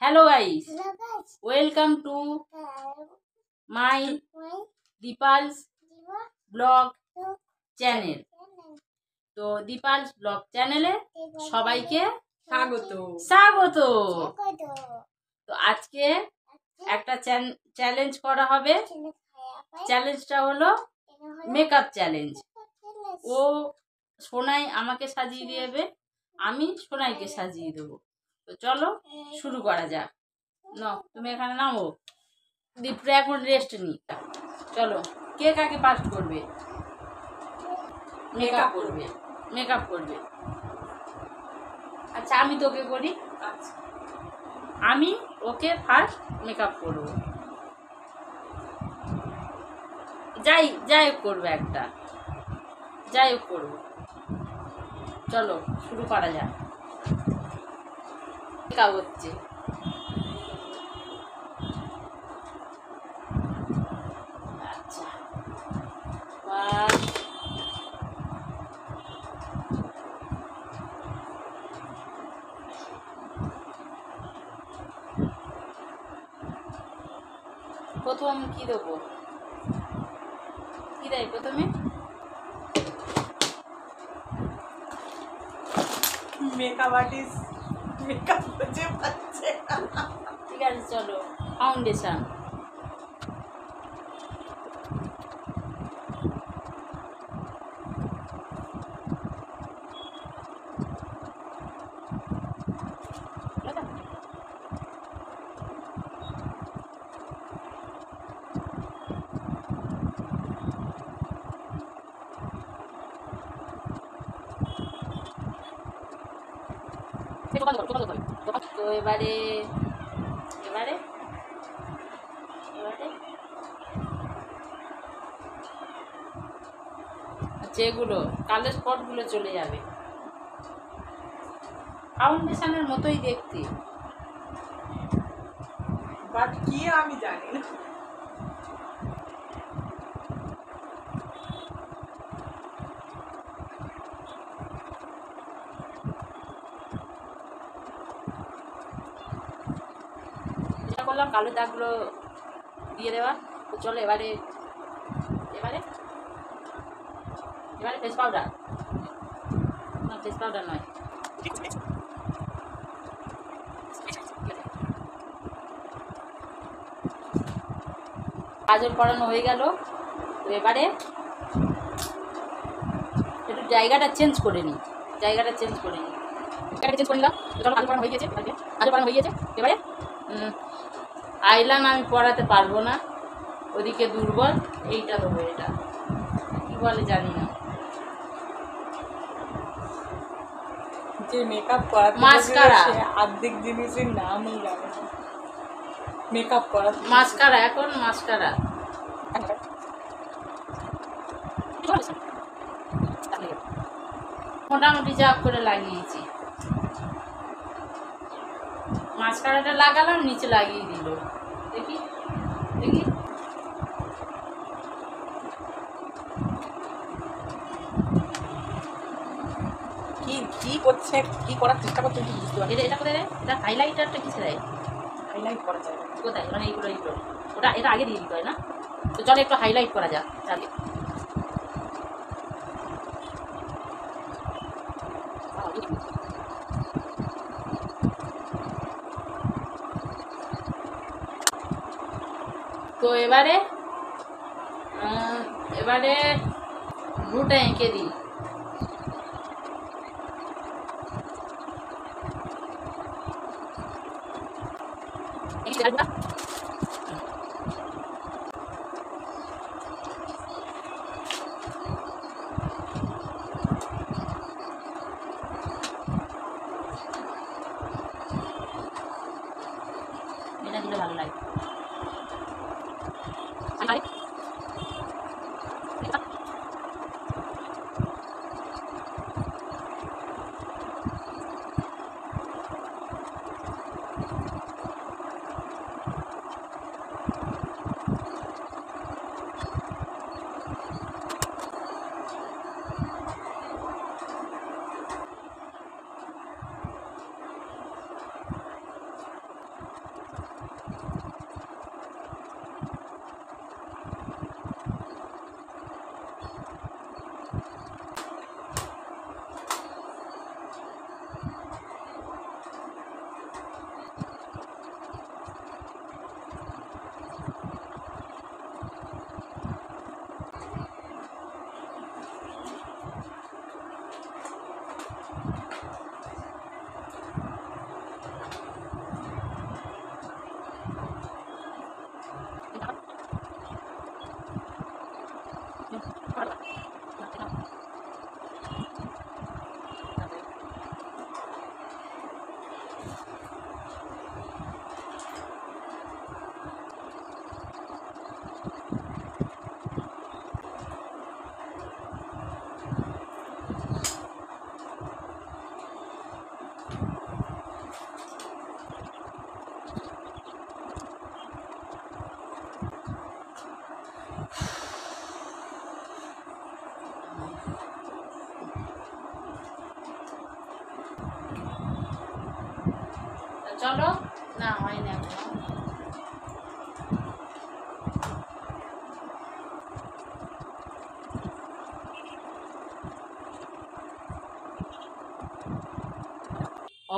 Hello guys, welcome to my Deepal's blog channel. তো Dipal's blog চ্যানেলে সবাইকে স্বাগত স্বাগত। তো আজকে একটা চ্যালেঞ্জ করা হবে। চ্যালেঞ্জটা হলো মেকআপ চ্যালেঞ্জ। ও সোনাই আমাকে সাজিয়ে দেবে, আমি সোনাইকে সাজিয়ে দেবো। তো চলো শুরু করা যাক। না তুমি এখানে নামো, দীপরা এখন রেস্ট নি। চলো কে কাকে ফার্স্ট করবে? মেকআপ করবে, মেকআপ করবে। আচ্ছা আমি তোকে করি। আচ্ছা আমি ওকে ফার্স্ট মেকআপ করব। যাই যাই করবে, একটা যাই হোক করবো। চলো শুরু করা যাক। মেকআপ হচ্ছে। আচ্ছা প্রথম কি দেবো? কি দেয় প্রথমে? মেকআপ আর্টিস্ট মেকআপ খুঁজে পাচ্ছে। ঠিক আছে চলো ফাউন্ডেশন। তো এবারে এবারে এবারে আচ্ছা এগুলো কালের স্পটগুলো চলে যাবে। ফাউন্ডেশনের মতোই দেখতে, বাট কি আমি জানি না। চেষ্টা করলাম কালো দাগগুলো দিয়ে দেওয়া। তো চলো এবারে এবারে এবারে ফেস পাউডার। না ফেস পাউডার নয়, কাজল পরানো হয়ে গেল। তো এবারে একটু জায়গাটা চেঞ্জ করে নিই, জায়গাটা চেঞ্জ করে নিই। জায়গাটা চেঞ্জ করে নিলাম। চলো কাজল পরানো হয়ে গিয়েছে, কাজল পরানো হয়ে গিয়েছে। এবারে আইলাইনার আমি পরাতে পারবো না, ওদিকে দুর্বল। এইটা দেবো, এটা কি বলে জানি না। যে মেকআপ করাতে মাস্কারা, অর্ধেক জিনিসের নামই জানে না। মেকআপ করা মাস্কারা, এখন মাস্কারা মোটামুটি যা করে লাগিয়েছি। মাস্কারাটা লাগালাম, নিচে লাগিয়ে দিল। দেখি দেখি কি কি করছে, কি করার চেষ্টা করছে কি বুঝতে পারছি। এটা কোথায় দেয়? এটা হাইলাইটারটা কিসে দেয়? হাইলাইট করা যায় কোথায়? মানে এইগুলো এইগুলো ওটা এটা আগে দিয়ে দিতে হয় না? তো চলো একটু হাইলাইট করা যাক। চালে তো এবারে এবারে ভ্রুটা এঁকে দিই। এটা দিলে ভালো লাগে। চলো। না হয় না এখনো।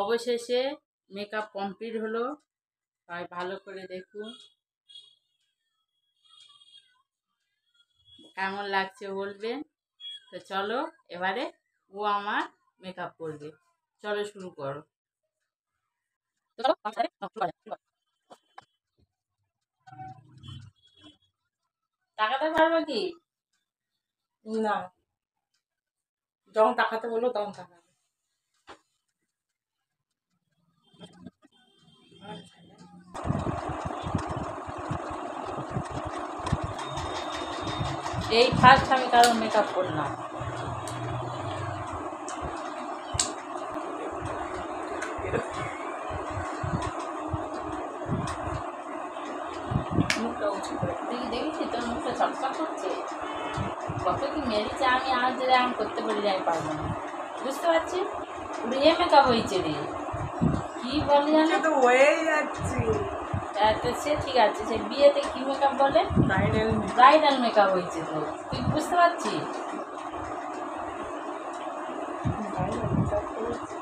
অবশেষে মেকআপ কমপ্লিট হলো। তাই ভালো করে দেখুন কেমন লাগছে বলবেন। তো চলো এবারে ও আমার মেকআপ করবে। চলো শুরু করো। তো চলো আমার সাথে শুরু করা যাক, শুরু করো। তাকাতে পারবে কি? না, যখন তাকাতে বলবো তখন তাকাবে। এই ফার্স্ট আমি কারোর মেকআপ করলাম। মুখটা উঁচু করে। দেখেছি তোর মুখটা চকচক করছে। কত কি মেরেছে, আমি আজ আমি করতে পারি যাই পারবো না। বুঝতে পারছি উড়িয়ে মেকআপ হয়েছে রে। কি বলে জানো তো হয়েই যাচ্ছে। তো সে ঠিক আছে, সে বিয়েতে কি মেকআপ বলে? ব্রাইডাল ব্রাইডাল মেকআপ হয়েছে তো। তুই বুঝতে পারছিস? মেকআপ করেছি।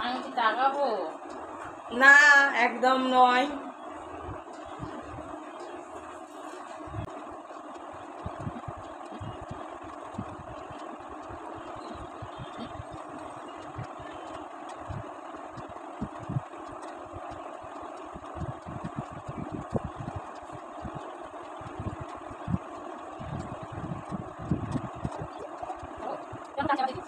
আমি কি তাকাবো? না, একদম নয়। কেন তাকাতে দেখি?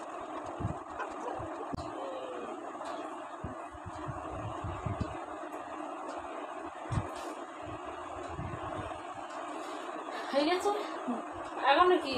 হয়ে গেছে এখন কি?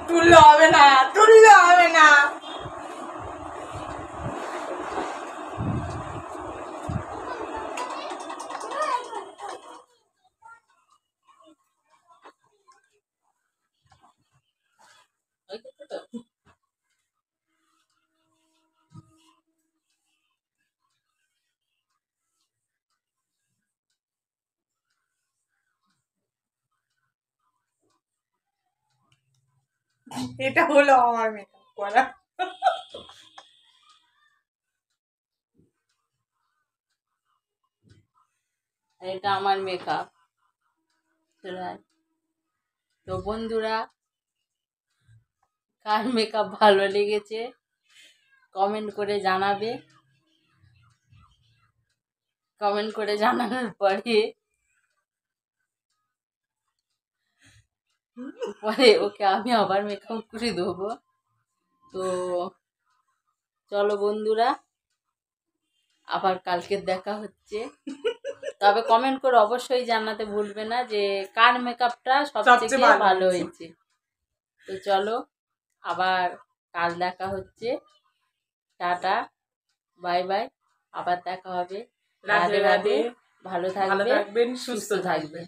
তুললে হবে না, তুললে হবে না। ওই দেখো তো। এটা হলো আমার মেকআপ করা। এটা আমার মেকআপ। তো বন্ধুরা, কার মেকআপ ভালো লেগেছে কমেন্ট করে জানাবে। কমেন্ট করে জানানোর পরে ওকে আমি আবার মেকআপ করে দেবো। তো চলো বন্ধুরা, আবার কালকে দেখা হচ্ছে। তবে কমেন্ট করে অবশ্যই জানাতে ভুলবে না যে কার মেকআপটা সবথেকে ভালো হয়েছে। তো চলো, আবার কাল দেখা হচ্ছে। টাটা, বাই বাই, আবার দেখা হবে। রাধে রাধে, ভালো থাকবেন, সুস্থ থাকবেন।